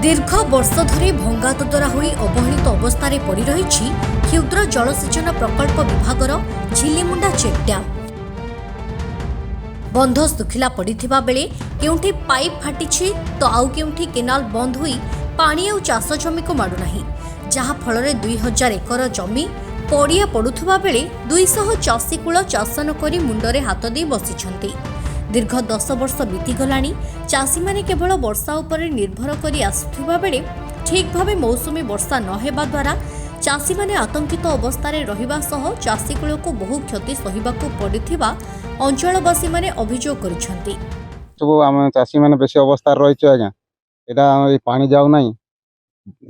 दीर्घ वर्ष धरी भंगातुतरा होई अवहेलित अवस्था पड़ी रही क्षुद्र जलसेचन प्रकल्प विभागर झिलिमुंडा चेक डैम। बंध सुखिला पड़िथिबा बेले केउंठी पाइप फाटिछि तो आउ केउंठी केनाल बंद होई पानी और चाष जमी को माडु नाही, जहा फल 2000 एकर जमी पड़िया पड़ुथुबा बेले 200 चाषी कूल चाष न करी मुंडरे हाथ दे बसिछंती। दीर्घ 10 वर्ष बीतीगलाणी चाषी माने केवल वर्षा उपर निर्भर करी आसुथिबा बेले ठीक भावे मौसुमी वर्षा न हेबा द्वारा चाषी माने आतंकित अवस्था रहिबा सह चाषी कूल को बहु क्षति सहिबाकू पड़िथिबा अंचलवासी माने अभियोग करिसंती। सब आम चाषी माने बेसी अवस्था रहिछु आज्ञा, एटा पानी जाउ नाही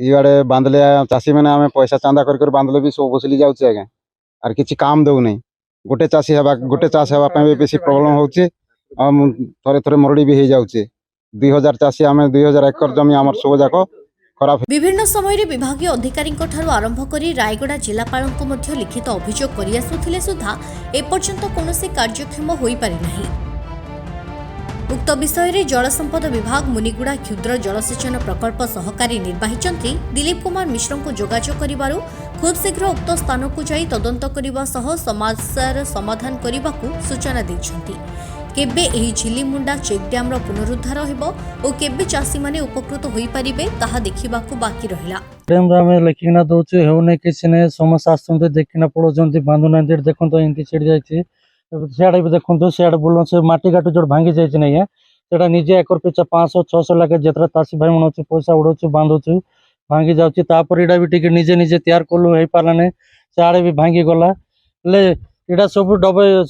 इआडे बांधले चाषी माने आम पैसा चांदा कर बांधले भी सब बसली जाउछि आज्ञा, आर किछि काम दउ नाही। गोटे चाष हेबा पे बेसी प्रॉब्लम होउछि। थरे थरे मरड़ी भी हो जाउछि। 2000 चाषी आम 2000 एकर जमी आमर सब जाक खराब। विभिन्न समय विभागीय अधिकारी आरंभ करी रायगड़ा जिलापाल लिखित अभियोग करि आसुथिले सुधा एपर्यंत कौनसी कार्यक्षम होई पारि नाही। उक्त विषय में जलसंपद विभाग मुनिगुड़ा क्षुद्र जलसेचन प्रकल्प सहकारी निर्वाही यंत्री दिलीप कुमार मिश्र को जोगाजोग करिबारु खूब शीघ्र उक्त स्थान को जाई तदंत करिबा सह समस्यार समाधान करिबाकू सूचना दैछंती। केबे एही झिलिमुंडा चेक डैम पुनरुद्धार हेबो और केबे चाषी माने उपकृत होई परिबे ताहा देखिबाकू बाकी रहिला। डैम रे लिखिना दउछु हेउ नै किछ नै समस्या आसुंते देखिना पड़ो जंती बांधु नै देर देखंतो इनकी छिड़ जायछि। सियाड़े भी देखंतो सियाड़े बुलन से माटी गाटू जोड़ भांगी जायछि नै है सेटा निजे एकर पिछा 500 600 लागे जेतरा तासी भाई मनोछु पैसा उडोछु बांधोछु भांगी जाउछि। तापर इडा भी टिके निजे निजे तैयार करलु हेई पारला नै सियाड़े भी भांगी गला ले इडा सब डबल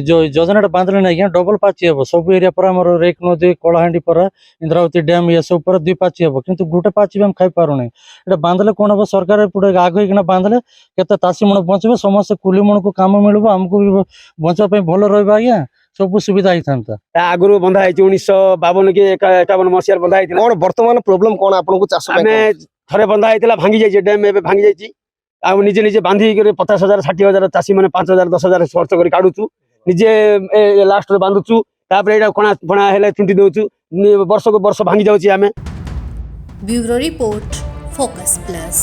जो योजना बांधले ना क्या डबल पाची हे सब एरिया पर आम रेक नदी कलाहांडी पर इंद्रावती डैम ये सब पर 2 पाची हे किंतु गोटे पाची भी हम खाई पारुना। इटा बांधले कौन हम सरकार पूरे आग होना बांधले केते तासी मन बचबे समस्त कुली मन को काम मिलबो आमको भी बचा भल रहा आज्ञा सब सुविधा होता। आगु बंधा है 1952 कि 51 मसीह बंधा है। कौन वर्तमान प्रॉब्लम कौन आपको चाष थे बंधा है भांगी जाइए डैम एवं भांगी जाइए आउ निजे निजे बांधी 50,000 60,000 चाषी मैंने 5,000 10,000 खर्च कर काढ़ुचु निजे लास्ट रे बांधुचु तापर कणा फणा हेले चुंटी दउचु वर्ष को वर्ष भांगी जाउची आमे। Bureau report focus plus.